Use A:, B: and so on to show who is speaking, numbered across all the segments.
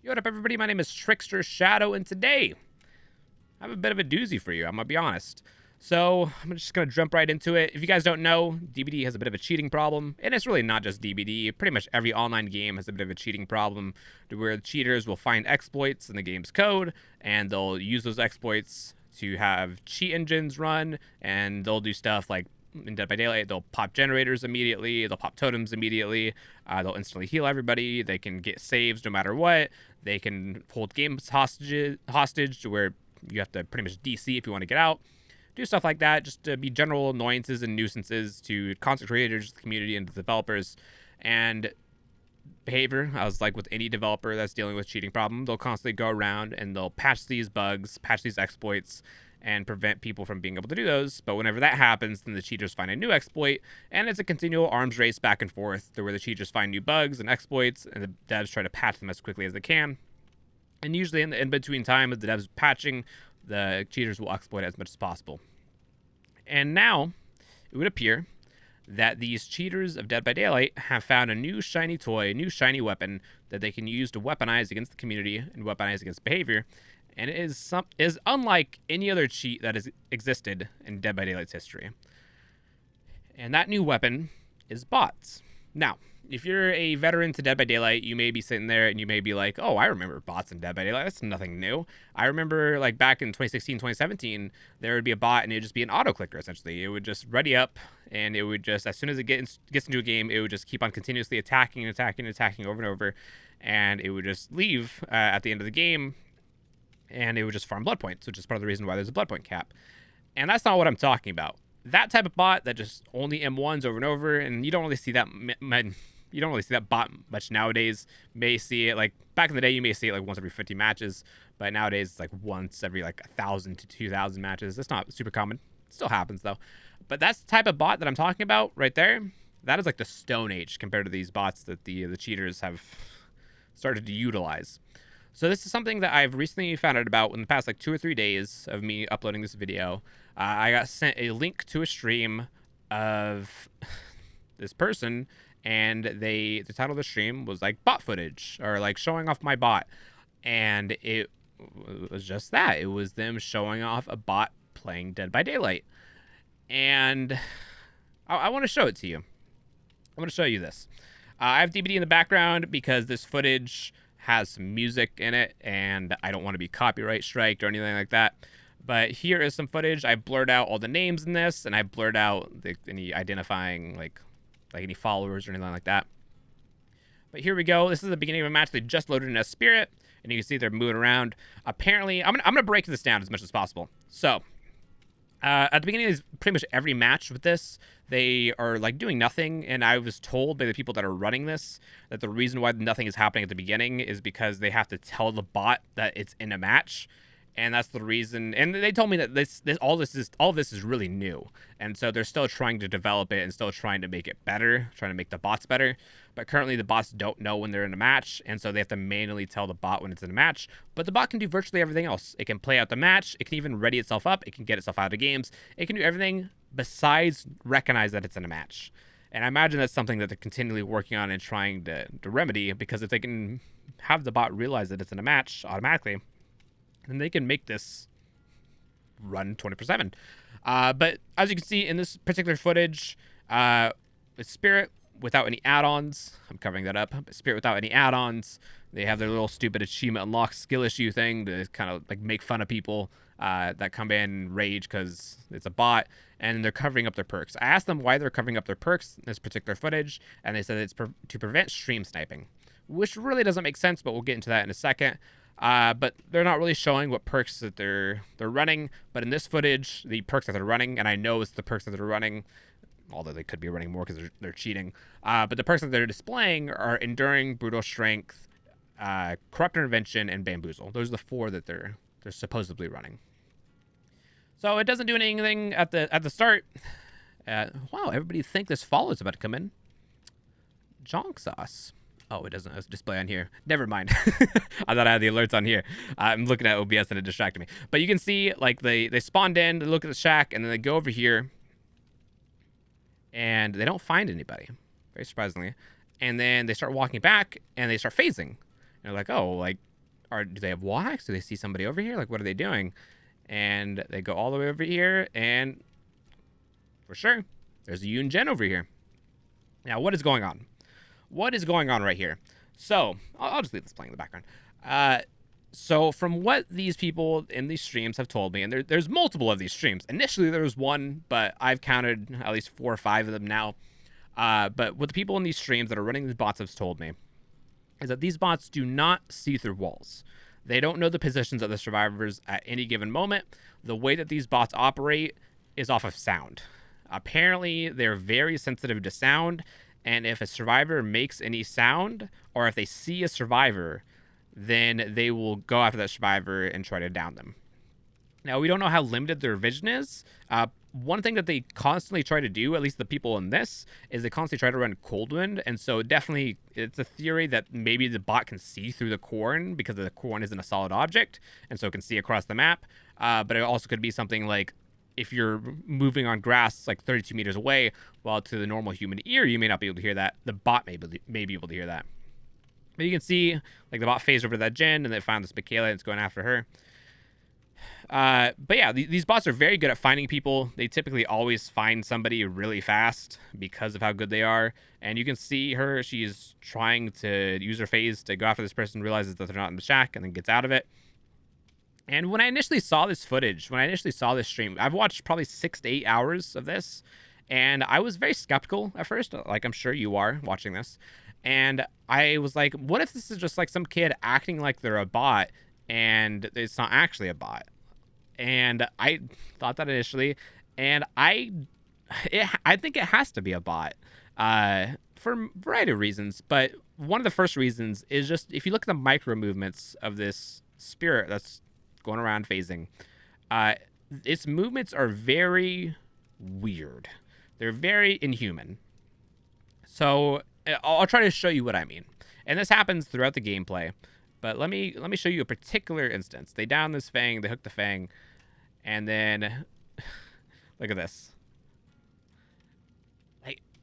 A: Yo, what up, everybody? My name is TricksterShadow, and today I have a bit of a doozy for you. I'm gonna be honest. So I'm just gonna jump right into it. If you guys don't know, DBD has a bit of a cheating problem, and it's really not just DBD. Pretty much every online game has a bit of a cheating problem, to where the cheaters will find exploits in the game's code, and they'll use those exploits to have cheat engines run, and they'll do stuff like in Dead by Daylight, they'll pop generators immediately, they'll pop totems immediately, they'll instantly heal everybody, they can get saves no matter what, they can hold games hostage to where you have to pretty much DC if you want to get out. Do stuff like that, just to be general annoyances and nuisances to content creators, the community, and the developers. And behavior, I was like with any developer that's dealing with cheating problem, they'll constantly go around and they'll patch these bugs, patch these exploits, and prevent people from being able to do those. But whenever that happens, then the cheaters find a new exploit, and it's a continual arms race back and forth to where the cheaters find new bugs and exploits, and the devs try to patch them as quickly as they can. And usually in the in-between time of the devs patching, the cheaters will exploit as much as possible. And now, it would appear that these cheaters of Dead by Daylight have found a new shiny toy, a new shiny weapon that they can use to weaponize against the community and weaponize against behavior. And it is unlike any other cheat that has existed in Dead by Daylight's history. And that new weapon is bots. Now, if you're a veteran to Dead by Daylight, you may be sitting there and you may be like, oh, I remember bots in Dead by Daylight. That's nothing new. I remember like back in 2016, 2017, there would be a bot and it would just be an auto clicker, essentially. It would just ready up and it would just, as soon as it gets into a game, it would just keep on continuously attacking and attacking and attacking over and over. And it would just leave at the end of the game and it would just farm blood points, which is part of the reason why there's a blood point cap. And that's not what I'm talking about. That type of bot that just only M1s over and over, and you don't really see that bot much nowadays. You may see it like back in the day, you may see it like once every 50 matches, but nowadays it's like once every like 1,000 to 2,000 matches. It's not super common. It still happens though. But that's the type of bot that I'm talking about right there. That is like the Stone Age compared to these bots that the cheaters have started to utilize. So this is something that I've recently found out about in the past like 2 or 3 days of me uploading this video. I got sent a link to a stream of this person, and the title of the stream was like bot footage or like showing off my bot, and it was just that. It was them showing off a bot playing Dead by Daylight, and I want to show it to you. I want to show you this. I have DBD in the background because this footage has some music in it, and I don't want to be copyright striked or anything like that. But here is some footage. I blurred out all the names in this, and I blurred out any identifying like any followers or anything like that. But here we go. This is the beginning of a match. They just loaded in a spirit, and you can see they're moving around. Apparently, I'm gonna break this down as much as possible. So, at the beginning of pretty much every match with this, they are like doing nothing, and I was told by the people that are running this that the reason why nothing is happening at the beginning is because they have to tell the bot that it's in a match, and that's the reason. And they told me that all this is really new, and so they're still trying to develop it and still trying to make it better, trying to make the bots better. But currently the bots don't know when they're in a match, and so they have to manually tell the bot when it's in a match. But the bot can do virtually everything else. It can play out the match, it can even ready itself up, it can get itself out of games, it can do everything besides recognize that it's in a match. And I imagine that's something that they're continually working on and trying to remedy, because if they can have the bot realize that it's in a match automatically, then they can make this run 24/7. But as you can see in this particular footage, it's Spirit without any add-ons. I'm covering that up. Spirit without any add-ons. They have their little stupid achievement unlock skill issue thing to kind of like make fun of people that come in and rage because it's a bot, and they're covering up their perks. I asked them why they're covering up their perks in this particular footage, and they said it's to prevent stream sniping, which really doesn't make sense, but we'll get into that in a second. But they're not really showing what perks that they're running. But in this footage, the perks that they're running, and I know it's the perks that they're running, although they could be running more because they're cheating. But the perks that they're displaying are Enduring, Brutal Strength, Corrupt Intervention, and Bamboozle. Those are the 4 that they're supposedly running. So it doesn't do anything at the start. Wow, everybody think this follow is about to come in. Jonk sauce. Oh, it doesn't display on here. Never mind. I thought I had the alerts on here. I'm looking at OBS and it distracted me. But you can see, like, they spawned in, they look at the shack, and then they go over here, and they don't find anybody, very surprisingly. And then they start walking back, and they start phasing. And they're like, oh, like, do they have walks? Do they see somebody over here? Like, what are they doing? And they go all the way over here, and for sure, there's a Yoon Gen over here. Now, what is going on? What is going on right here? So, I'll just leave this playing in the background. So, from what these people in these streams have told me, and there's multiple of these streams. Initially, there was one, but I've counted at least 4 or 5 of them now. But what the people in these streams that are running these bots have told me is that these bots do not see through walls. They don't know the positions of the survivors at any given moment. The way that these bots operate is off of sound. Apparently, they're very sensitive to sound, and if a survivor makes any sound, or if they see a survivor, then they will go after that survivor and try to down them. Now, we don't know how limited their vision is. One thing that they constantly try to do, at least the people in this, is they constantly try to run cold wind. And so definitely it's a theory that maybe the bot can see through the corn because the corn isn't a solid object. And so it can see across the map. But it also could be something like if you're moving on grass like 32 meters away, while to the normal human ear, you may not be able to hear that. The bot may be able to hear that. But you can see like the bot phased over to that gen and they found this Michaela and it's going after her. But yeah, these bots are very good at finding people. They typically always find somebody really fast because of how good they are. And you can see her, she's trying to use her phase to go after this person, realizes that they're not in the shack, and then gets out of it. And when I initially saw this footage, when I initially saw this stream, I've watched probably 6 to 8 hours of this, and I was very skeptical at first, like I'm sure you are watching this. And I was like, what if this is just like some kid acting like they're a bot, and it's not actually a bot? And I thought that initially, and I think it has to be a bot for a variety of reasons. But one of the first reasons is just if you look at the micro movements of this spirit that's going around phasing, its movements are very weird. They're very inhuman. So I'll try to show you what I mean. And this happens throughout the gameplay. But let me show you a particular instance. They down this fang, they hook the fang, and then look at this.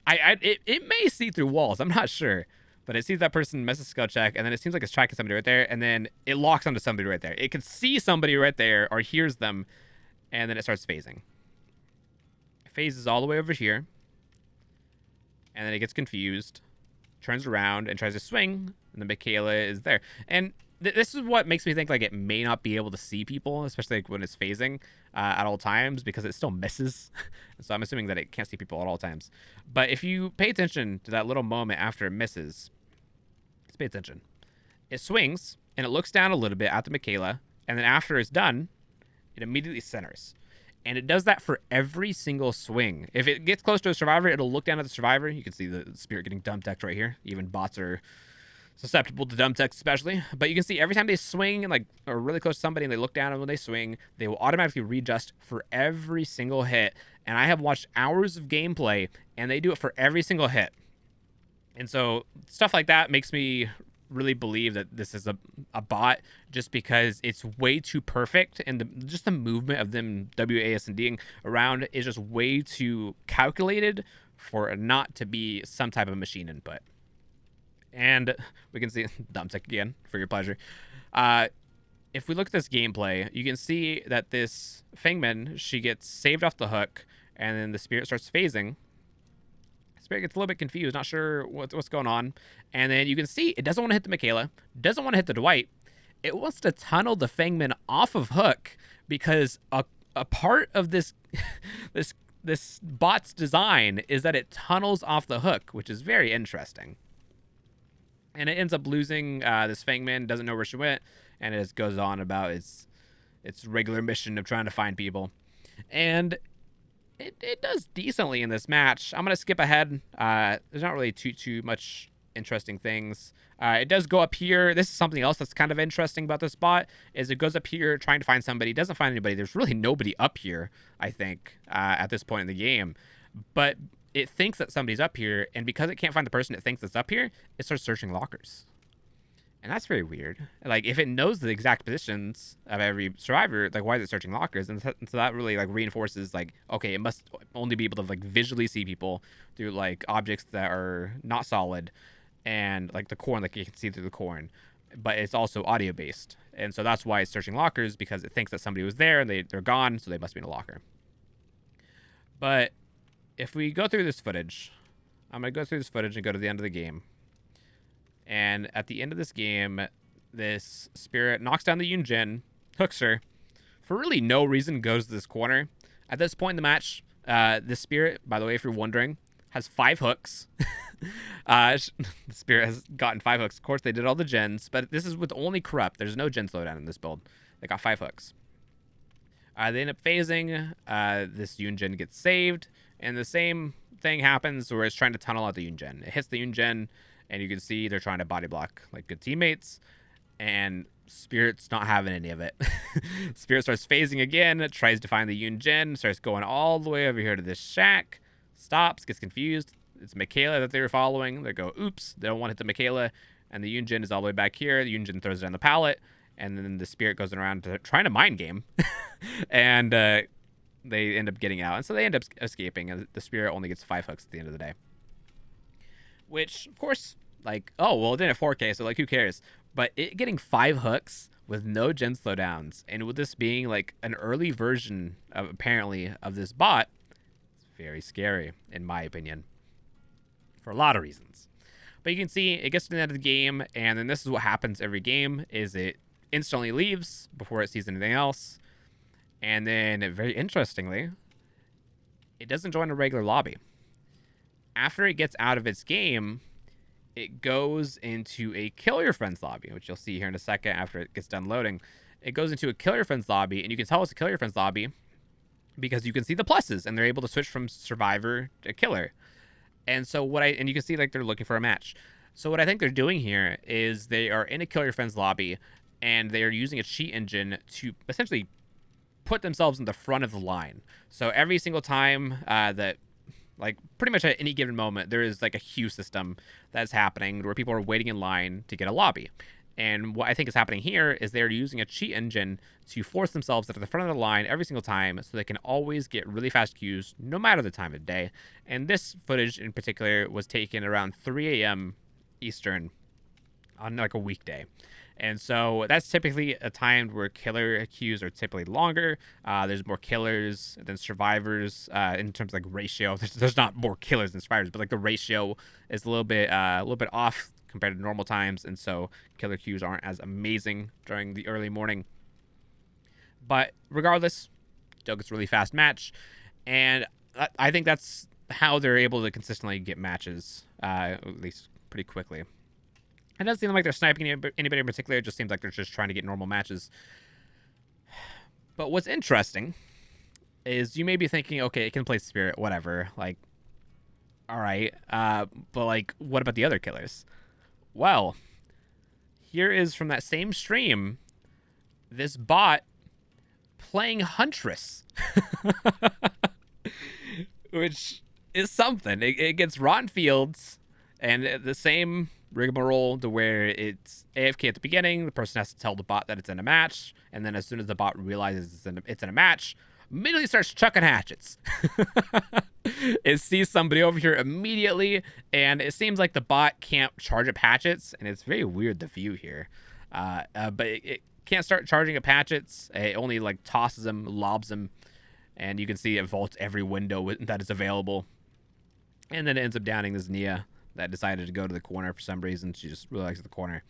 A: It may see through walls. I'm not sure, but it sees that person, misses skill check, and then it seems like it's tracking somebody right there, and then it locks onto somebody right there. It can see somebody right there or hears them, and then it starts phasing. It phases all the way over here, and then it gets confused, turns around, and tries to swing, and the Michaela is there. And this is what makes me think like it may not be able to see people, especially like when it's phasing at all times, because it still misses. So I'm assuming that it can't see people at all times. But if you pay attention to that little moment after it misses, let's pay attention. It swings, and it looks down a little bit at the Michaela, and then after it's done, it immediately centers. And it does that for every single swing. If it gets close to a survivor, it'll look down at the survivor. You can see the spirit getting dump decked right here. Even bots are susceptible to dump decks especially. But you can see every time they swing and like are really close to somebody and they look down, and when they swing, they will automatically readjust for every single hit. And I have watched hours of gameplay, and they do it for every single hit. And so stuff like that makes me really believe that this is a bot, just because it's way too perfect, and just the movement of them WASDing around is just way too calculated for it not to be some type of machine input. And we can see dump tech again for your pleasure. If we look at this gameplay, you can see that this Fangman, she gets saved off the hook, and then the spirit starts phasing. Spirit gets a little bit confused, not sure what's going on. And then you can see it doesn't want to hit the Michaela, doesn't want to hit the Dwight. It wants to tunnel the Fangman off of hook, because a part of this this bot's design is that it tunnels off the hook, which is very interesting. And it ends up losing this Fangman, doesn't know where she went, and it just goes on about its regular mission of trying to find people. And it does decently in this match. I'm going to skip ahead. There's not really too much interesting things. It does go up here. This is something else that's kind of interesting about this bot, is it goes up here trying to find somebody, doesn't find anybody. There's really nobody up here, I think, at this point in the game. But it thinks that somebody's up here, and because it can't find the person it thinks that's up here, it starts searching lockers. And that's very weird. Like, if it knows the exact positions of every survivor, like, why is it searching lockers? And so that really, like, reinforces, like, okay, it must only be able to, like, visually see people through, like, objects that are not solid, and, like, the corn, like, you can see through the corn. but it's also audio based. And so that's why it's searching lockers, because it thinks that somebody was there and they're gone, so they must be in a locker. But if we go through this footage, I'm going to go through this footage and go to the end of the game. And at the end of this game, this spirit knocks down the Yunjin, hooks her, for really no reason goes to this corner. At this point in the match, this spirit, by the way, if you're wondering, has 5 hooks. The spirit has gotten 5 hooks. Of course, they did all the gens, but this is with only corrupt. There's no gen slowdown in this build. They got 5 hooks. They end up phasing. This Yunjin gets saved, and the same thing happens where it's trying to tunnel out the Yunjin. It hits the Yunjin, and you can see they're trying to body block like good teammates, and Spirit's not having any of it. Spirit starts phasing again, tries to find the Yunjin, starts going all the way over here to this shack, stops, gets confused. It's Michaela that they were following. They go, oops, they don't want to hit the Michaela, and the Yunjin is all the way back here. The Yunjin throws it on the pallet, and then the Spirit goes around trying to mind game, and they end up getting out, and so they end up escaping, and the Spirit only gets 5 hooks at the end of the day. Which, of course, like, oh, well, it didn't have 4K, so, like, who cares? But it getting 5 hooks with no gen slowdowns, and with this being, like, an early version, of, apparently, of this bot, it's very scary, in my opinion, for a lot of reasons. But you can see, it gets to the end of the game, and then this is what happens every game, is it instantly leaves before it sees anything else, and then, very interestingly, it doesn't join a regular lobby. After it gets out of its game, it goes into a Kill Your Friends lobby, which you'll see here in a second after it gets done loading. It goes into a Kill Your Friends lobby, and you can tell it's a Kill Your Friends lobby because you can see the pluses, and they're able to switch from Survivor to Killer. And so and you can see, like, they're looking for a match. So what I think they're doing here is they are in a Kill Your Friends lobby, and they are using a cheat engine to essentially put themselves in the front of the line. So every single time that, like, pretty much at any given moment, there is, like, a queue system that's happening where people are waiting in line to get a lobby. And what I think is happening here is they're using a cheat engine to force themselves at the front of the line every single time so they can always get really fast queues no matter the time of day. And this footage in particular was taken around 3 a.m. Eastern on, like, a weekday. And so that's typically a time where killer queues are typically longer. There's more killers than survivors in terms of, like, ratio. There's not more killers than survivors, but, like, the ratio is a little bit off compared to normal times, and so killer queues aren't as amazing during the early morning. But regardless, still gets a really fast match, and I think that's how they're able to consistently get matches, at least pretty quickly. It doesn't seem like they're sniping anybody in particular. It just seems like they're just trying to get normal matches. But what's interesting is you may be thinking, okay, it can play Spirit, whatever. Like, all right. But, like, what about the other killers? Well, here is from that same stream, this bot playing Huntress. Which is something. It gets Rotten Fields, and the same rigmarole to where it's AFK at the beginning, the person has to tell the bot that it's in a match, and then as soon as the bot realizes it's in a match, immediately starts chucking hatchets. It sees somebody over here immediately, and it seems like the bot can't charge up hatchets, and it's very weird the view here. But it can't start charging up hatchets. It only, like, tosses them, lobs them, and you can see it vaults every window that is available. And then it ends up downing this Nia that decided to go to the corner for some reason. She just really likes the corner.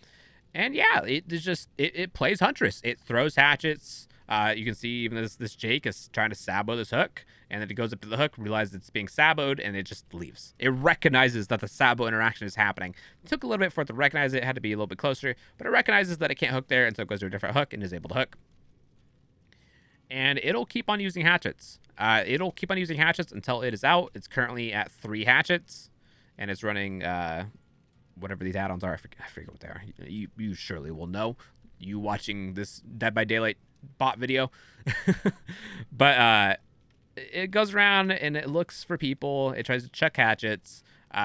A: And yeah, it plays Huntress. It throws hatchets. You can see even this Jake is trying to sabo this hook, and then it goes up to the hook, realizes it's being saboed, and it just leaves. It recognizes that the sabo interaction is happening. It took a little bit for it to recognize it. It had to be a little bit closer, but it recognizes that it can't hook there, and so it goes to a different hook and is able to hook. And it'll keep on using hatchets. It'll keep on using hatchets until it is out. It's currently at 3 hatchets, and it's running whatever these add-ons are. I forget what they are. You surely will know. You watching this Dead by Daylight bot video. But it goes around and it looks for people. It tries to chuck hatchets.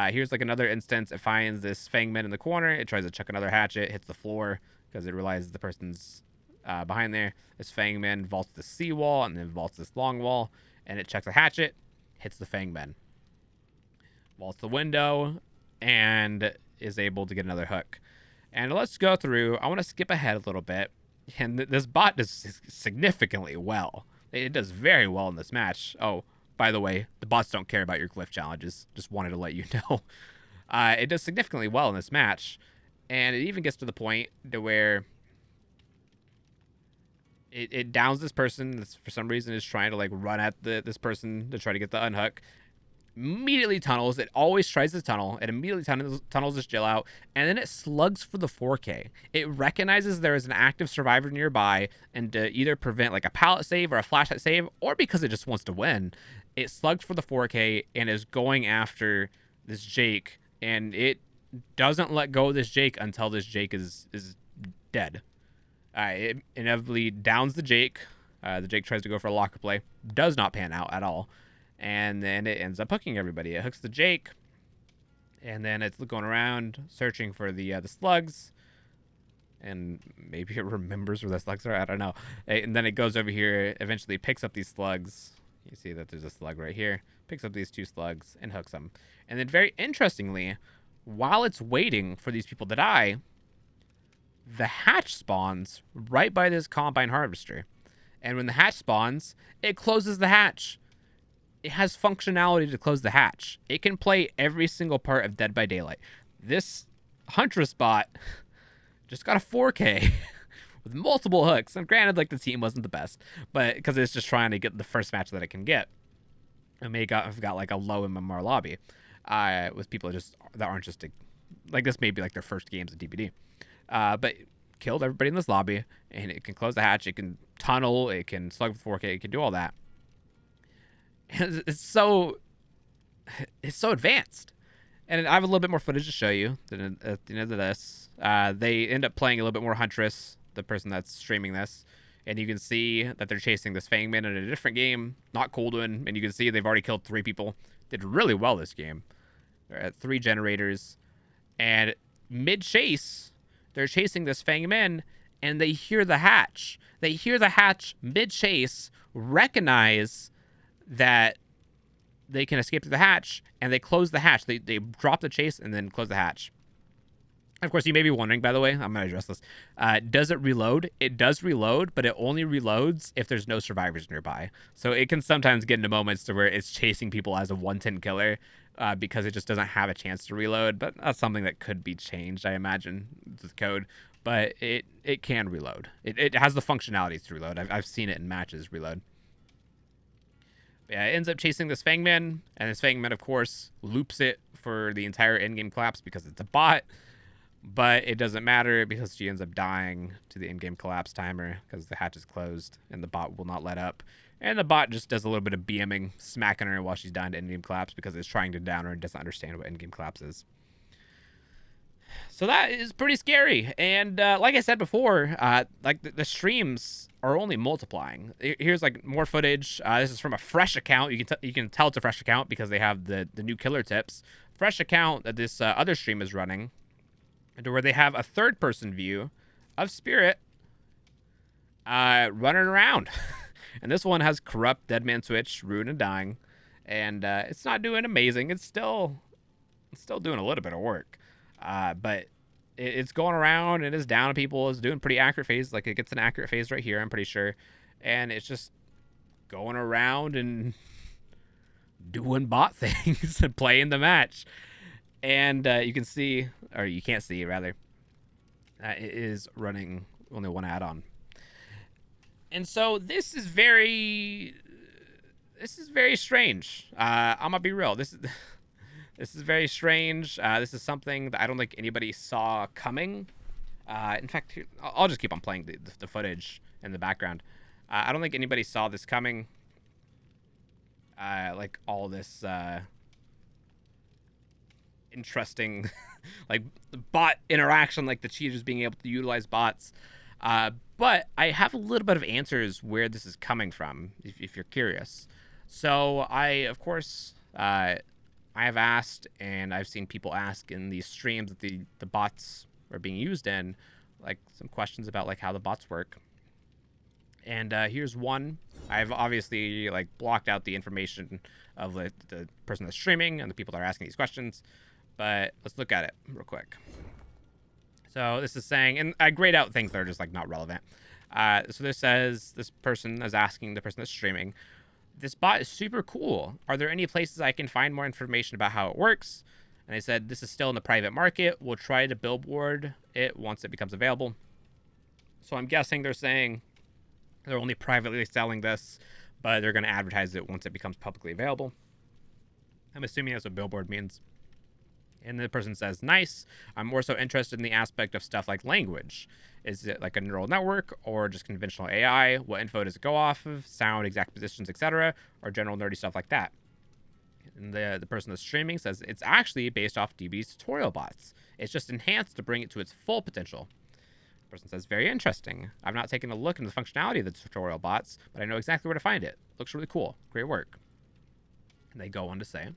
A: Here's, like, another instance. It finds this Fangman in the corner. It tries to chuck another hatchet, hits the floor because it realizes the person's behind there. This Fangman vaults the seawall and then vaults this long wall, and it chucks a hatchet, hits the Fangman, vaults the window, and is able to get another hook. And let's go through. I want to skip ahead a little bit. And this bot does significantly well. It does very well in this match. Oh, by the way, the bots don't care about your glyph challenges. Just wanted to let you know. It does significantly well in this match. And it even gets to the point to where it downs this person that for some reason is trying to like run at this person to try to get the unhook. Immediately tunnels. It always tries to tunnel. It immediately tunnels this Jill out, and then it slugs for the 4K. It recognizes there is an active survivor nearby, and to either prevent like a pallet save or a flashlight save, or because it just wants to win, it slugs for the 4K and is going after this Jake, and it doesn't let go of this Jake until this Jake is dead. It inevitably downs the Jake. The Jake tries to go for a locker play. Does not pan out at all. And then it ends up hooking everybody. It hooks the Jake. And then it's going around searching for the slugs. And maybe it remembers where the slugs are. I don't know. And then it goes over here. Eventually picks up these slugs. You see that there's a slug right here. Picks up these 2 slugs and hooks them. And then very interestingly, while it's waiting for these people to die, the hatch spawns right by this combine harvester. And when the hatch spawns, it closes the hatch. It has functionality to close the hatch. It can play every single part of Dead by Daylight. This Huntress bot just got a 4K with multiple hooks. And granted, like the team wasn't the best, but because it's just trying to get the first match that it can get. It may have got like a low MMR lobby with people that aren't just like this may be like their first games of DBD. But killed everybody in this lobby, and it can close the hatch, it can tunnel, it can slug for 4K, it can do all that. It's so advanced. And I have a little bit more footage to show you at the end of this. They end up playing a little bit more Huntress, the person that's streaming this, and you can see that they're chasing this Fangman in a different game, not Coldwin, and you can see they've already killed 3 people. Did really well this game. They're at 3 generators, and mid-chase, they're chasing this Fangman, and they hear the hatch. They hear the hatch mid-chase, recognize that they can escape through the hatch, and they close the hatch. They drop the chase and then close the hatch. Of course, you may be wondering, by the way, I'm going to address this. Does it reload? It does reload, but it only reloads if there's no survivors nearby. So it can sometimes get into moments to where it's chasing people as a 110 killer because it just doesn't have a chance to reload. But that's something that could be changed, I imagine, with code. But it can reload. It has the functionalities to reload. I've seen it in matches reload. Yeah, it ends up chasing this Fangman, and this Fangman, of course, loops it for the entire in-game collapse because it's a bot. But it doesn't matter because she ends up dying to the in-game collapse timer because the hatch is closed and the bot will not let up. And the bot just does a little bit of BMing, smacking her while she's dying to in-game collapse because it's trying to down her and doesn't understand what in-game collapse is. So that is pretty scary. And like I said before, like the streams are only multiplying. Here's like more footage. This is from a fresh account. You can tell it's a fresh account because they have the new killer tips. Fresh account that this other stream is running, to where they have a third-person view of Spirit running around. And this one has corrupt, Deadman Switch, Ruin and Dying. And it's not doing amazing. It's still doing a little bit of work. But it's going around and it's down people. It's doing pretty accurate phase. Like it gets an accurate phase right here, I'm pretty sure. And it's just going around and doing bot things and playing the match. And you can see, or you can't see, rather, it is running only one add-on. And so this is very strange. I'm gonna be real. This is very strange. This is something that I don't think anybody saw coming. In fact, I'll just keep on playing the footage in the background. I don't think anybody saw this coming. Like all this interesting like bot interaction, like the cheaters being able to utilize bots. But I have a little bit of answers where this is coming from, if you're curious. So I, of course, I have asked, and I've seen people ask in these streams that the bots are being used in, like some questions about like how the bots work. And here's one. I've obviously like blocked out the information of the person that's streaming and the people that are asking these questions, but let's look at it real quick. So this is saying, and I grayed out things that are just like not relevant. So this says, this person is asking the person that's streaming, this bot is super cool. Are there any places I can find more information about how it works? And they said, this is still in the private market. We'll try to billboard it once it becomes available. So I'm guessing they're saying they're only privately selling this, but they're going to advertise it once it becomes publicly available. I'm assuming that's what billboard means. And the person says, nice. I'm more so interested in the aspect of stuff like language. Is it like a neural network or just conventional AI? What info does it go off of? Sound, exact positions, etc., or general nerdy stuff like that? And the person that's streaming says it's actually based off DBD's tutorial bots. It's just enhanced to bring it to its full potential. The person says, very interesting. I've not taken a look into the functionality of the tutorial bots, but I know exactly where to find it. Looks really cool. Great work. And they go on to say,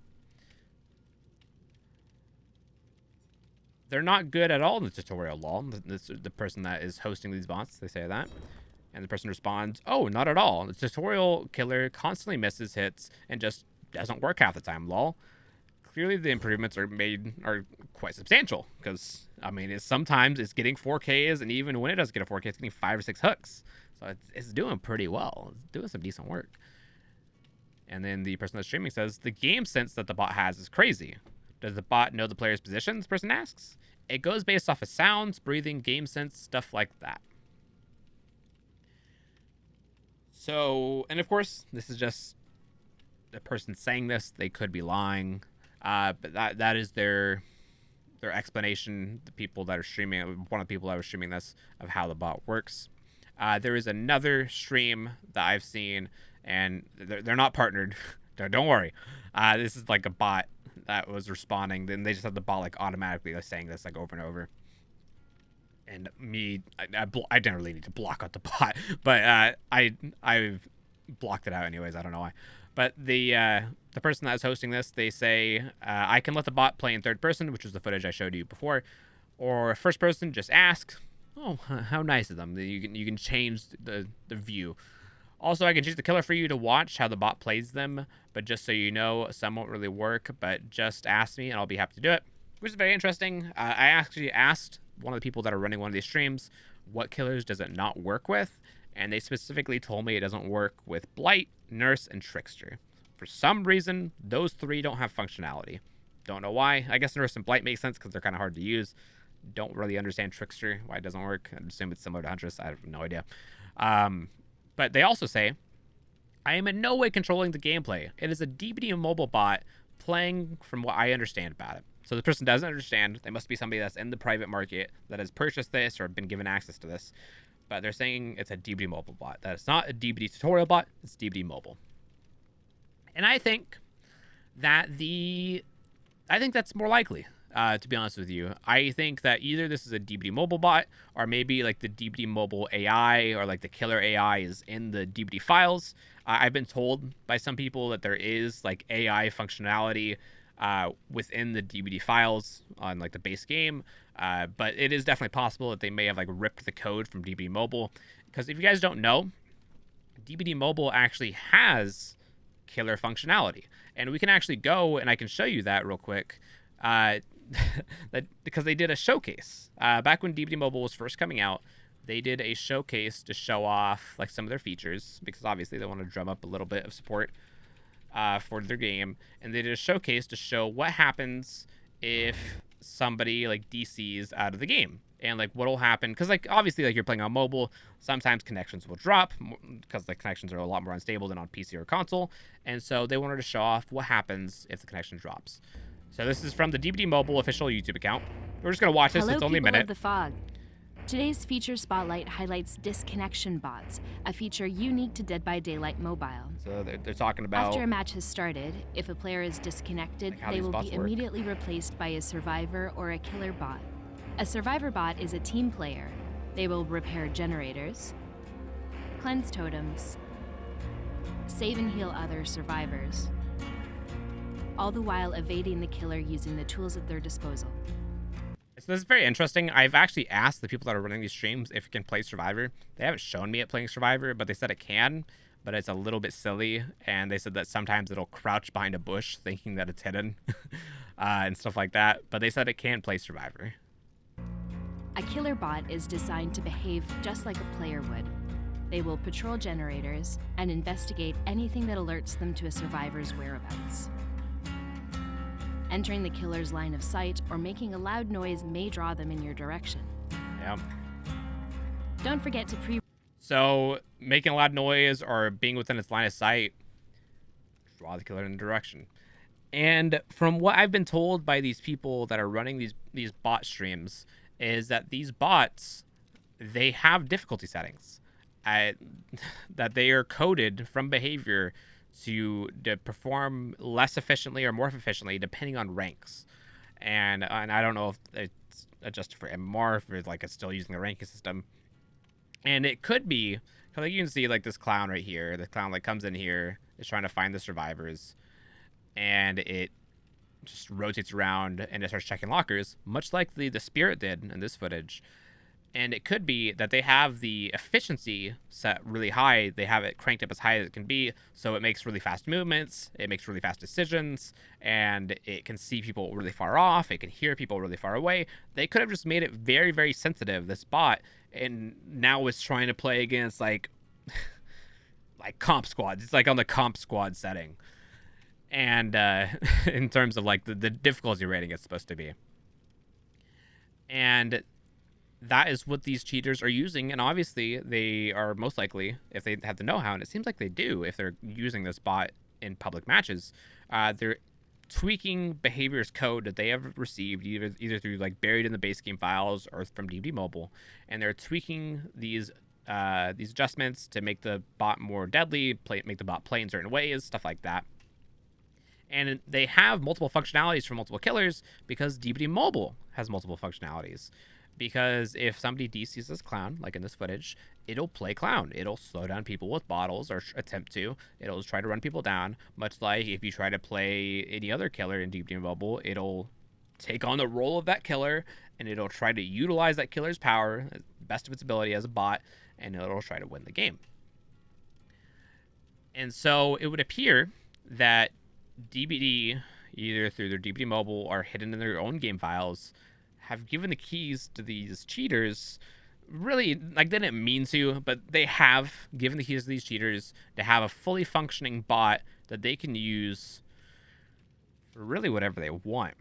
A: they're not good at all in the tutorial law. The person that is hosting these bots, they say that. And the person responds, oh, not at all. The tutorial killer constantly misses hits and just doesn't work half the time, lol. Clearly the improvements are quite substantial because, I mean, sometimes it's getting 4Ks, and even when it does get a 4K, it's getting 5 or 6 hooks. So it's doing pretty well. It's doing some decent work. And then the person that's streaming says, the game sense that the bot has is crazy. Does the bot know the player's position? This person asks. It goes based off of sounds, breathing, game sense, stuff like that. So, and of course, this is just the person saying this. They could be lying. But that is their explanation. The people that are streaming, one of the people that was streaming this, of how the bot works. There is another stream that I've seen, and they're not partnered. Don't worry. This is like a bot that was responding. Then they just have the bot like automatically saying this like over and over. And me, I didn't really need to block out the bot, but I've blocked it out anyways. I don't know why. But the person that is hosting this, they say, I can let the bot play in third person, which was the footage I showed you before, or first person, just ask. Oh, how nice of them. You can change the view. Also, I can choose the killer for you to watch how the bot plays them, but just so you know, some won't really work, but just ask me and I'll be happy to do it, which is very interesting. I actually asked one of the people that are running one of these streams, what killers does it not work with? And they specifically told me it doesn't work with Blight, Nurse, and Trickster. For some reason, those 3 don't have functionality. Don't know why. I guess Nurse and Blight make sense because they're kind of hard to use. Don't really understand Trickster, why it doesn't work. I assume it's similar to Huntress. I have no idea. But they also say, I am in no way controlling the gameplay. It is a DBD mobile bot playing from what I understand about it. So the person doesn't understand. They must be somebody that's in the private market that has purchased this or been given access to this. But they're saying it's a DBD mobile bot. That it's not a DBD tutorial bot. It's DBD mobile. And I think that that's more likely, to be honest with you. I think that either this is a DBD mobile bot, or maybe like the DBD mobile AI or like the killer AI is in the DBD files. I've been told by some people that there is like AI functionality within the DBD files on like the base game. But it is definitely possible that they may have like ripped the code from DBD Mobile, because if you guys don't know, DBD Mobile actually has killer functionality, and we can actually go and I can show you that real quick. Because they did a showcase back when DBD Mobile was first coming out. They did a showcase to show off like some of their features, because obviously they want to drum up a little bit of support for their game, and they did a showcase to show what happens if somebody like DCs out of the game, and like what'll happen, because like obviously like you're playing on mobile, sometimes connections will drop because the connections are a lot more unstable than on PC or console, and so they wanted to show off what happens if the connection drops. So this is from the DBD Mobile official YouTube account. We're just gonna watch this.
B: Hello,
A: it's only a
B: people
A: minute.
B: of the fog. Today's feature spotlight highlights disconnection bots, a feature unique to Dead by Daylight Mobile.
A: So they're talking about
B: After a match has started, if a player is disconnected,
A: like
B: they will be immediately replaced by a survivor or a killer bot. A survivor bot is a team player. They will repair generators, cleanse totems, save and heal other survivors, all the while evading the killer using the tools at their disposal.
A: So this is very interesting. I've actually asked the people that are running these streams if it can play Survivor. They haven't shown me it playing Survivor, but they said it can, but it's a little bit silly. And they said that sometimes it'll crouch behind a bush thinking that it's hidden and stuff like that. But they said it can play Survivor.
B: A killer bot is designed to behave just like a player would. They will patrol generators and investigate anything that alerts them to a survivor's whereabouts. Entering the killer's line of sight or making a loud noise may draw them in your direction.
A: Yeah.
B: Don't forget to
A: So, making a loud noise or being within its line of sight, draw the killer in the direction. And from what I've been told by these people that are running these bot streams, is that these bots, they have difficulty settings. That they are coded from behavior to perform less efficiently or more efficiently depending on ranks. And I don't know if it's adjusted for MMR, if it's like it's still using the ranking system. And it could be, like you can see like this clown right here. The clown like comes in here, is trying to find the survivors, and it just rotates around and it starts checking lockers, much like the spirit did in this footage. And it could be that they have the efficiency set really high. They have it cranked up as high as it can be, so it makes really fast movements, it makes really fast decisions, and it can see people really far off, it can hear people really far away. They could have just made it very, very sensitive, this bot, and now it's trying to play against, like, like comp squads. It's like on the comp squad setting. And in terms of, like, the difficulty rating it's supposed to be. And that is what these cheaters are using, and obviously they are most likely, if they have the know-how, and it seems like they do if they're using this bot in public matches, they're tweaking behaviors code that they have received either through like buried in the base game files or from DBD Mobile, and they're tweaking these adjustments to make the bot more deadly, make the bot play in certain ways, stuff like that. And they have multiple functionalities for multiple killers because DBD Mobile has multiple functionalities. Because if somebody DCs this clown, like in this footage, it'll play clown. It'll slow down people with bottles, or attempt to. It'll try to run people down, much like if you try to play any other killer in DBD Mobile, it'll take on the role of that killer, and it'll try to utilize that killer's power, best of its ability as a bot, and it'll try to win the game. And so it would appear that DBD, either through their DBD Mobile or hidden in their own game files, have given the keys to these cheaters. Really, like, they didn't mean to, but they have given the keys to these cheaters to have a fully functioning bot that they can use for really whatever they want.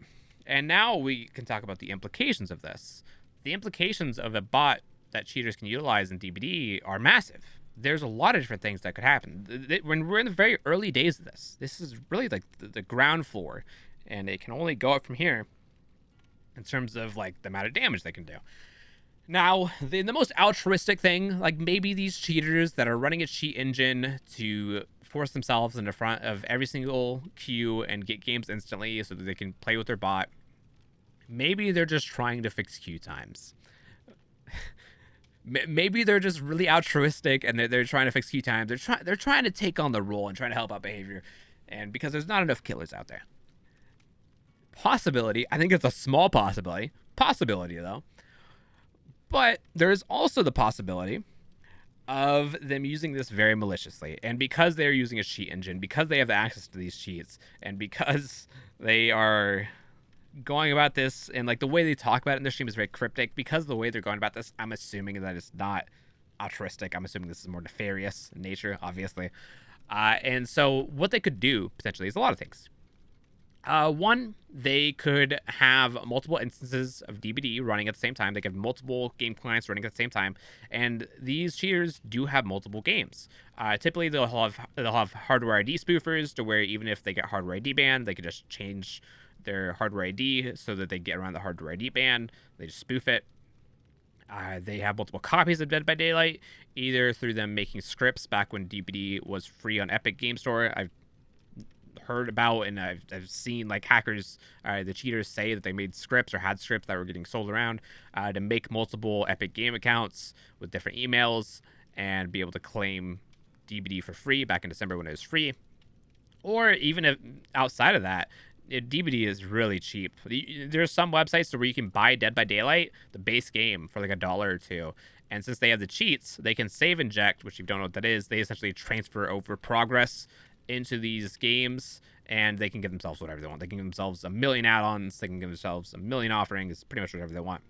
A: And now we can talk about the implications of this. The implications of a bot that cheaters can utilize in DBD are massive. There's a lot of different things that could happen. When we're in the very early days of this is really like the ground floor, and it can only go up from here in terms of like the amount of damage they can do. Now, the most altruistic thing, like maybe these cheaters that are running a cheat engine to force themselves in the front of every single queue and get games instantly so that they can play with their bot, maybe they're just trying to fix queue times. Maybe they're just really altruistic and they're trying to fix queue times. They're trying to take on the role and trying to help out behavior, and because there's not enough killers out there. Possibility. I think it's a small possibility. Possibility, though. But there's also the possibility of them using this very maliciously. And because they're using a cheat engine, because they have access to these cheats, and because they are going about this, and like the way they talk about it in their stream is very cryptic, because of the way they're going about this, I'm assuming that it's not altruistic. I'm assuming this is more nefarious in nature, obviously. And so what they could do, potentially, is a lot of things. One, they could have multiple instances of DBD running at the same time. They could have multiple game clients running at the same time, and these cheaters do have multiple games. Typically, they'll have hardware ID spoofers to where even if they get hardware ID banned, they could just change their hardware ID so that they get around the hardware ID ban. They just spoof it. They have multiple copies of Dead by Daylight, either through them making scripts back when DBD was free on Epic Game Store. I've heard about and I've seen like hackers, the cheaters say that they made scripts or had scripts that were getting sold around to make multiple Epic Game accounts with different emails and be able to claim DBD for free back in December when it was free. Or even if outside of that, DBD is really cheap. There's some websites where you can buy Dead by Daylight, the base game, for like $1 or $2. And since they have the cheats, they can save inject, which if you don't know what that is, they essentially transfer over progress into these games, and they can give themselves whatever they want. They can give themselves 1 million add-ons, they can give themselves 1 million offerings, pretty much whatever they want.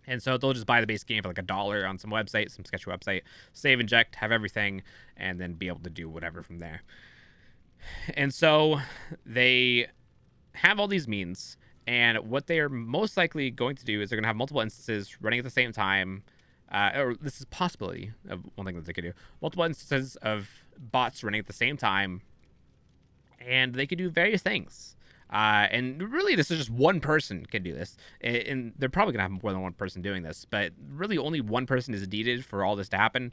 A: And so they'll just buy the base game for like $1 on some website, some sketchy website, save, inject, have everything, and then be able to do whatever from there. And so they have all these means, and what they are most likely going to do is they're going to have multiple instances running at the same time. Or this is a possibility of one thing that they could do. Multiple instances of bots running at the same time, and they could do various things. And really, this is just one person can do this. And they're probably going to have more than one person doing this, but really only one person is needed for all this to happen.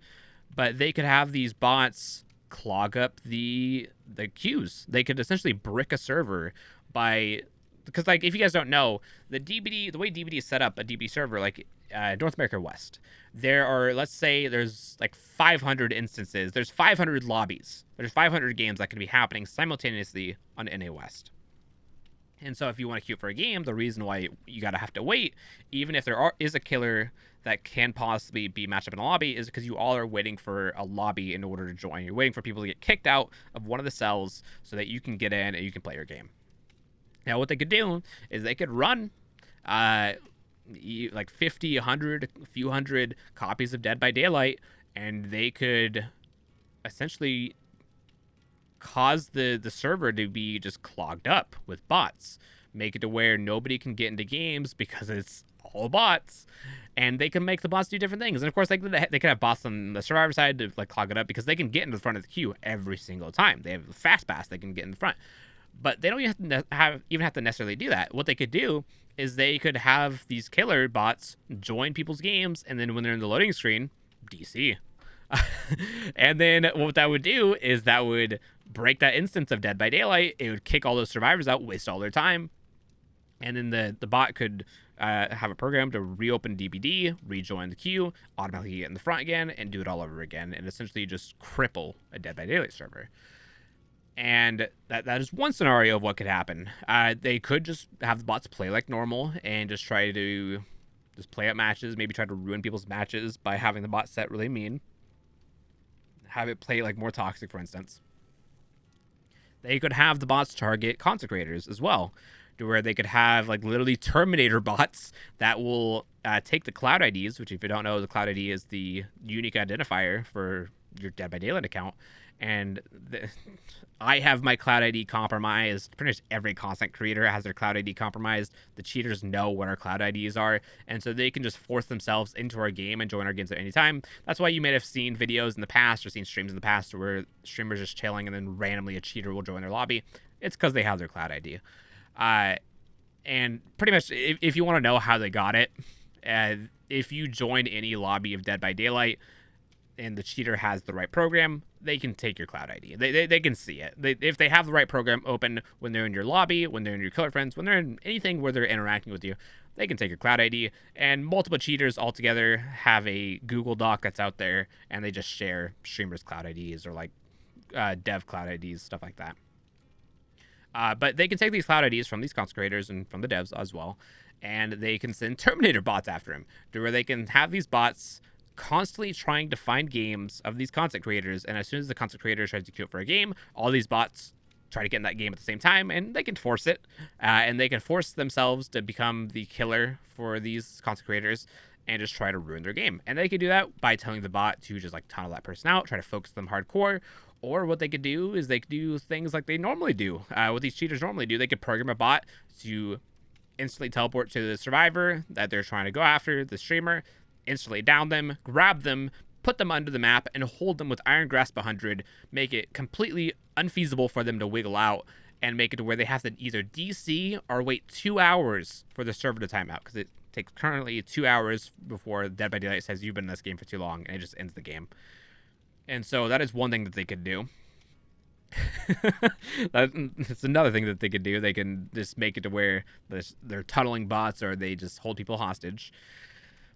A: But they could have these bots clog up the queues. They could essentially brick a server by... Because, like, if you guys don't know, the way DBD is set up, a DBD server, like North America West, there are, let's say, there's like 500 instances. There's 500 lobbies. There's 500 games that can be happening simultaneously on NA West. And so if you want to queue for a game, the reason why you gotta have to wait, even if there is a killer that can possibly be matched up in a lobby, is because you all are waiting for a lobby in order to join. You're waiting for people to get kicked out of one of the cells so that you can get in and you can play your game. Now, what they could do is they could run like 50, 100, a few hundred copies of Dead by Daylight, and they could essentially cause the server to be just clogged up with bots, make it to where nobody can get into games because it's all bots, and they can make the bots do different things. And of course, like they can have bots on the survivor side to like clog it up because they can get into the front of the queue every single time. They have fast pass, they can get in the front, but they don't even have to necessarily do that. What they could do is they could have these killer bots join people's games, and then when they're in the loading screen, DC. And then what that would do is that would break that instance of Dead by Daylight. It would kick all those survivors out, waste all their time, and then the bot could have a program to reopen DBD, rejoin the queue, automatically get in the front again, and do it all over again, and essentially just cripple a Dead by Daylight server. And that is one scenario of what could happen. They could just have the bots play like normal and just try to just play up matches, maybe try to ruin people's matches by having the bot set really mean. Have it play like more toxic, for instance. They could have the bots target consecrators as well, to where they could have like literally Terminator bots that will take the cloud IDs, which if you don't know, the cloud ID is the unique identifier for your Dead by Daylight account. And I have my cloud ID compromised. Pretty much every content creator has their cloud ID compromised. The cheaters know what our cloud IDs are, and so they can just force themselves into our game and join our games at any time. That's why you may have seen videos in the past or seen streams in the past where streamers just chilling and then randomly a cheater will join their lobby. It's because they have their cloud ID. And pretty much, if you want to know how they got it, if you join any lobby of Dead by Daylight and the cheater has the right program, they can take your cloud ID. They can see it. If they have the right program open when they're in your lobby, when they're in your killer friends, when they're in anything where they're interacting with you, they can take your cloud ID. And multiple cheaters altogether have a Google Doc that's out there, and they just share streamers' cloud IDs or like dev cloud IDs, stuff like that. But they can take these cloud IDs from these consecrators and from the devs as well, and they can send Terminator bots after them, to where they can have these bots constantly trying to find games of these content creators, and as soon as the content creator tries to queue up for a game, all these bots try to get in that game at the same time, and they can force it, and they can force themselves to become the killer for these content creators and just try to ruin their game. And they can do that by telling the bot to just like tunnel that person out, try to focus them hardcore. Or what they could do is they could do things like they normally do, what these cheaters normally do. They could program a bot to instantly teleport to the survivor that they're trying to go after, the streamer, instantly down them, grab them, put them under the map, and hold them with Iron Grasp 100, make it completely unfeasible for them to wiggle out, and make it to where they have to either DC or wait 2 hours for the server to time out, because it takes currently 2 hours before Dead by Daylight says you've been in this game for too long, and it just ends the game. And so that is one thing that they could do. That's another thing that they could do. They can just make it to where they're tunneling bots, or they just hold people hostage.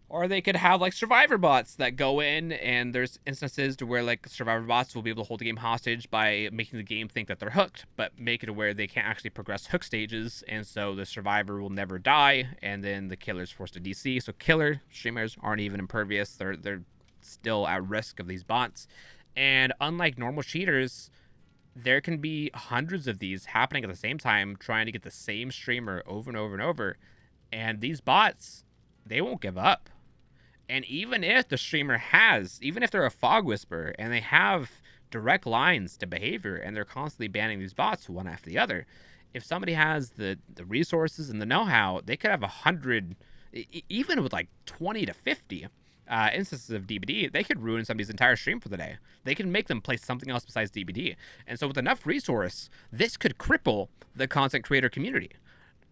A: Or they could have like survivor bots that go in, and there's instances to where like survivor bots will be able to hold the game hostage by making the game think that they're hooked, but make it to where they can't actually progress hook stages, and so the survivor will never die, and then the killer's forced to DC. So killer streamers aren't even impervious. They're still at risk of these bots. And unlike normal cheaters, there can be hundreds of these happening at the same time, trying to get the same streamer over and over and over. And these bots they won't give up. And even if the streamer even if they're a fog whisperer and they have direct lines to behavior and they're constantly banning these bots one after the other, if somebody has the resources and the know-how, they could have 100, even with like 20 to 50 instances of DBD, they could ruin somebody's entire stream for the day. They can make them play something else besides DBD. And so with enough resource, this could cripple the content creator community.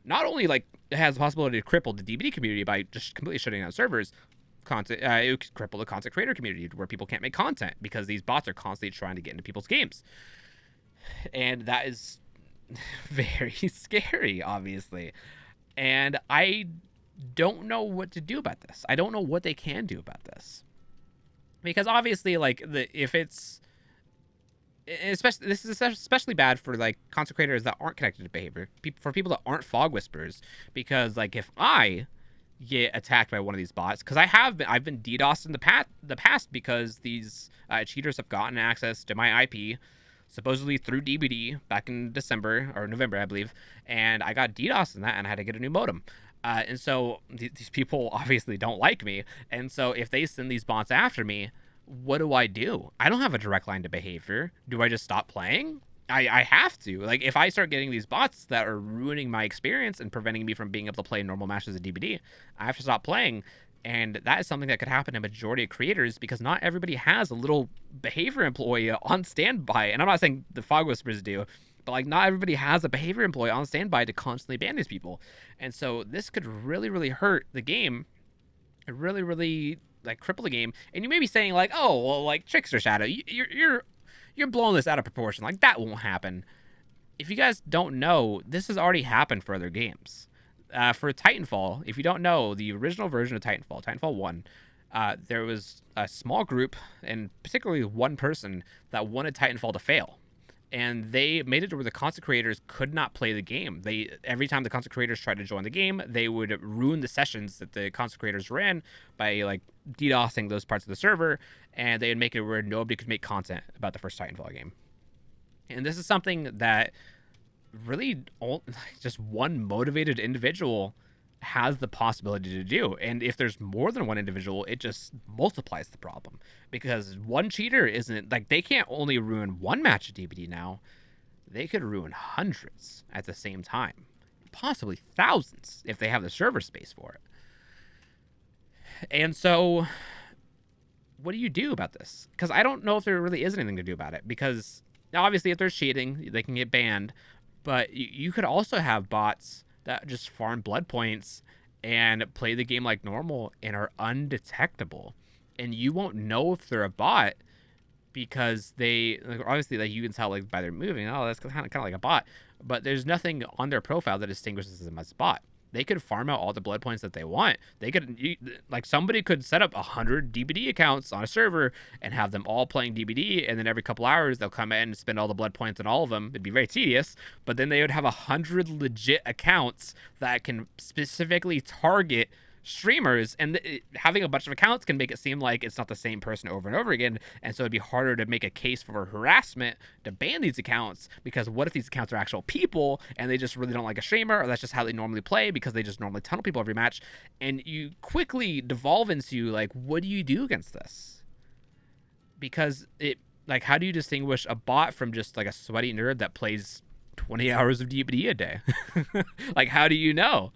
A: Not only like it has the possibility to cripple the DBD community by just completely shutting down servers, it could cripple the content creator community where people can't make content because these bots are constantly trying to get into people's games. And that is very scary, obviously. And I don't know what to do about this. I don't know what they can do about this. Because obviously, like, if it's... Especially, this is especially bad for, like, content creators that aren't connected to behavior. For people that aren't fog whisperers. Because, like, if I get attacked by one of these bots, because I've been DDoSed in the past because these cheaters have gotten access to my IP supposedly through DBD back in December or November, I believe, and I got DDoSed in that and I had to get a new modem. And so these people obviously don't like me, and so if they send these bots after me, what do? I don't have a direct line to behavior. Do I just stop playing? I have to. Like, if I start getting these bots that are ruining my experience and preventing me from being able to play normal matches of DBD, I have to stop playing. And that is something that could happen to a majority of creators because not everybody has a little behavior employee on standby. And I'm not saying the fog whisperers do, but like not everybody has a behavior employee on standby to constantly ban these people. And so this could really, really hurt the game. It really, really like cripple the game. And you may be saying like, oh, well, like TricksterShadow, you're blowing this out of proportion. Like, that won't happen. If you guys don't know, this has already happened for other games. For Titanfall, if you don't know, the original version of Titanfall 1, there was a small group, and particularly one person, that wanted Titanfall to fail. And they made it to where the content creators could not play the game. Every time the content creators tried to join the game, they would ruin the sessions that the content creators ran by like DDoSing those parts of the server, and they would make it where nobody could make content about the first Titanfall game. And this is something that really just one motivated individual has the possibility to do. And if there's more than one individual, it just multiplies the problem, because one cheater isn't like, they can't only ruin one match of DBD now, they could ruin hundreds at the same time, possibly thousands if they have the server space for it. And so what do you do about this? Because I don't know if there really is anything to do about it, because now obviously if they're cheating, they can get banned, but you could also have bots that just farm blood points and play the game like normal and are undetectable. And you won't know if they're a bot because they, like, obviously, like, you can tell like by their moving, oh, that's kind of like a bot, but there's nothing on their profile that distinguishes them as a bot. They could farm out all the blood points that they want. They could, like, somebody could set up 100 DBD accounts on a server and have them all playing DBD, and then every couple hours they'll come in and spend all the blood points on all of them. It'd be very tedious, but then they would have 100 legit accounts that can specifically target streamers, and having a bunch of accounts can make it seem like it's not the same person over and over again, and so it'd be harder to make a case for harassment to ban these accounts, because what if these accounts are actual people and they just really don't like a streamer, or that's just how they normally play because they just normally tunnel people every match, and you quickly devolve into like, what do you do against this? Because it, like, how do you distinguish a bot from just like a sweaty nerd that plays 20 hours of DBD a day? Like, how do you know?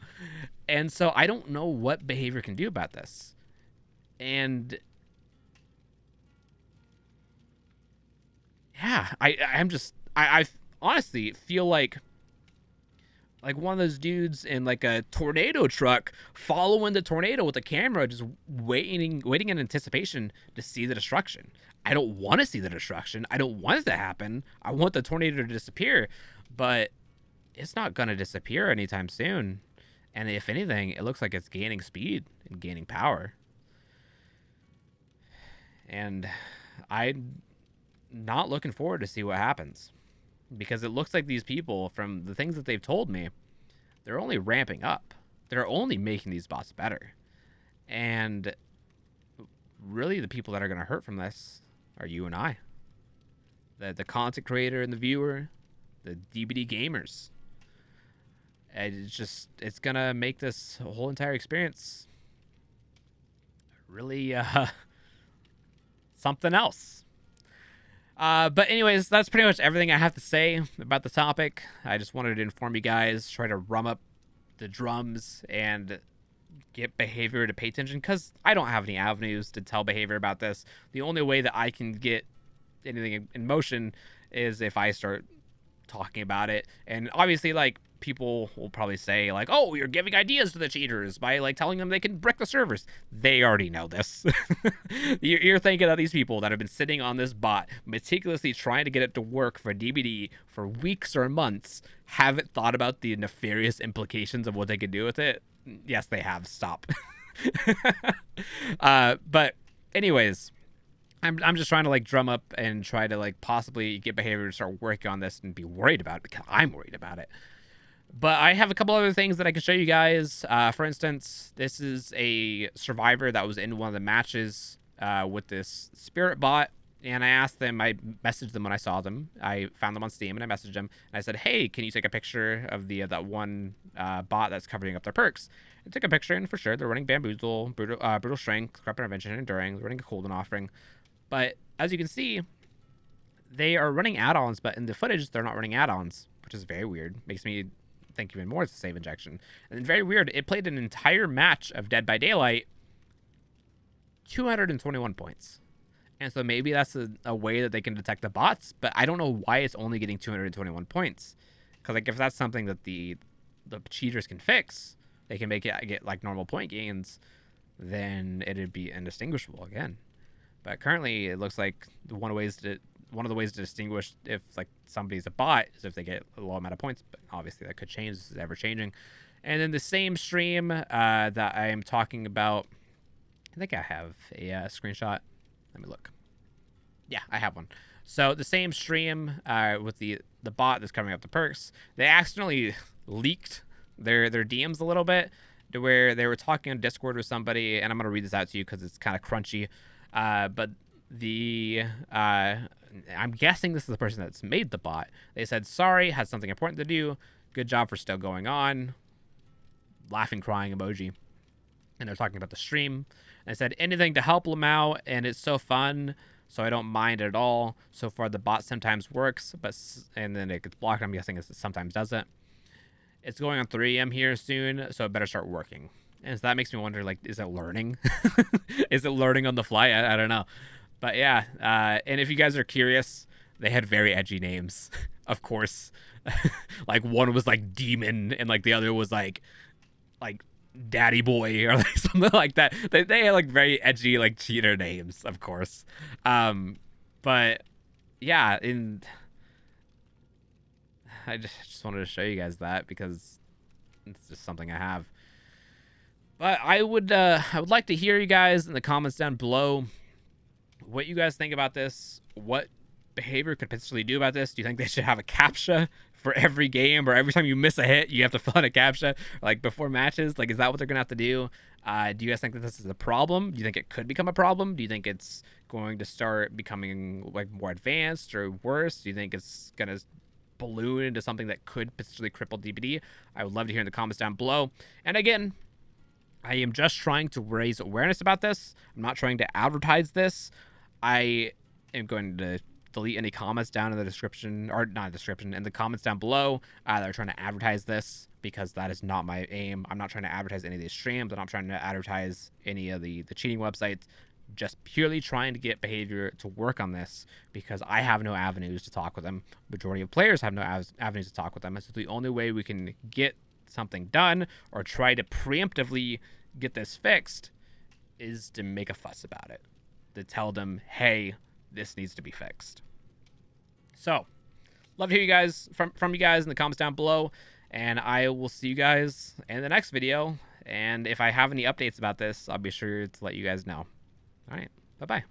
A: And so I don't know what behavior can do about this. And yeah, I honestly feel like one of those dudes in like a tornado truck following the tornado with a camera, just waiting in anticipation to see the destruction. I don't want to see the destruction. I don't want it to happen. I want the tornado to disappear, but it's not going to disappear anytime soon. And if anything, it looks like it's gaining speed and gaining power. And I'm not looking forward to see what happens, because it looks like these people, from the things that they've told me, they're only ramping up. They're only making these bots better. And really the people that are going to hurt from this are you and I. The content creator and the viewer, the DBD gamers. And it's going to make this whole entire experience really something else. But anyways, that's pretty much everything I have to say about the topic. I just wanted to inform you guys, try to rum up the drums and get behavior to pay attention, because I don't have any avenues to tell behavior about this. The only way that I can get anything in motion is if I start talking about it. And obviously, like, people will probably say, like, oh, you're giving ideas to the cheaters by, like, telling them they can brick the servers. They already know this. You're thinking of these people that have been sitting on this bot, meticulously trying to get it to work for DBD for weeks or months, haven't thought about the nefarious implications of what they could do with it. Yes, they have. Stop. But anyways, I'm just trying to, like, drum up and try to, like, possibly get behavior to start working on this and be worried about it, because I'm worried about it. But I have a couple other things that I can show you guys. For instance, this is a survivor that was in one of the matches with this spirit bot. And I asked them, I messaged them when I saw them. I found them on Steam and I messaged them. And I said, hey, can you take a picture of that one bot that's covering up their perks? I took a picture, and for sure, they're running Bamboozle, Brutal Strength, Corrupt Intervention, and Enduring. They're running a Cooldown Offering. But as you can see, they are running add-ons, but in the footage, they're not running add-ons, which is very weird. Makes me think even more it's a save injection. And then very weird, it played an entire match of Dead by Daylight, 221 points. And so maybe that's a way that they can detect the bots, but I don't know why it's only getting 221 points. Because, like, if that's something that the cheaters can fix, they can make it get, like, normal point gains, then it'd be indistinguishable again. But currently, it looks like one of the ways to distinguish if, like, somebody's a bot is if they get a low amount of points. But obviously, that could change. This is ever changing. And then the same stream that I am talking about, I think I have a screenshot. Let me look. Yeah, I have one. So the same stream with the bot that's covering up the perks, they accidentally leaked their DMs a little bit to where they were talking on Discord with somebody, and I'm going to read this out to you because it's kind of crunchy. But I'm guessing this is the person that's made the bot. They said, sorry, had something important to do. Good job for still going on. Laughing, crying emoji. And they're talking about the stream. And I said, anything to help them out, and it's so fun, so I don't mind at all. So far, the bot sometimes works, and then it gets blocked. I'm guessing it sometimes doesn't. It's going on 3 a.m. here soon, so it better start working. And so that makes me wonder, like, is it learning? Is it learning on the fly? I don't know. But yeah, and if you guys are curious, they had very edgy names, of course. Like, one was like Demon, and, like, the other was like Daddy Boy, or, like, something like that. They had, like, very edgy, like, cheater names, of course. But yeah, I just wanted to show you guys that because it's just something I have. But I would like to hear you guys in the comments down below what you guys think about this. What behavior could potentially do about this? Do you think they should have a CAPTCHA for every game, or every time you miss a hit, you have to fill out a CAPTCHA, like, before matches? Like, is that what they're gonna have to do? Do you guys think that this is a problem? Do you think it could become a problem? Do you think it's going to start becoming, like, more advanced or worse? Do you think it's gonna balloon into something that could potentially cripple DBD? I would love to hear in the comments down below. And again, I am just trying to raise awareness about this. I'm not trying to advertise this. I am going to delete any comments down in the description, or not description, in the comments down below that are trying to advertise this, because that is not my aim. I'm not trying to advertise any of these streams. I'm not trying to advertise any of the cheating websites. Just purely trying to get behavior to work on this, because I have no avenues to talk with them. Majority of players have no avenues to talk with them. It's the only way we can get something done or try to preemptively get this fixed is to make a fuss about it, to tell them, hey, this needs to be fixed. So love to hear you guys from you guys in the comments down below, and I will see you guys in the next video. And if I have any updates about this, I'll be sure to let you guys know. All right, bye-bye.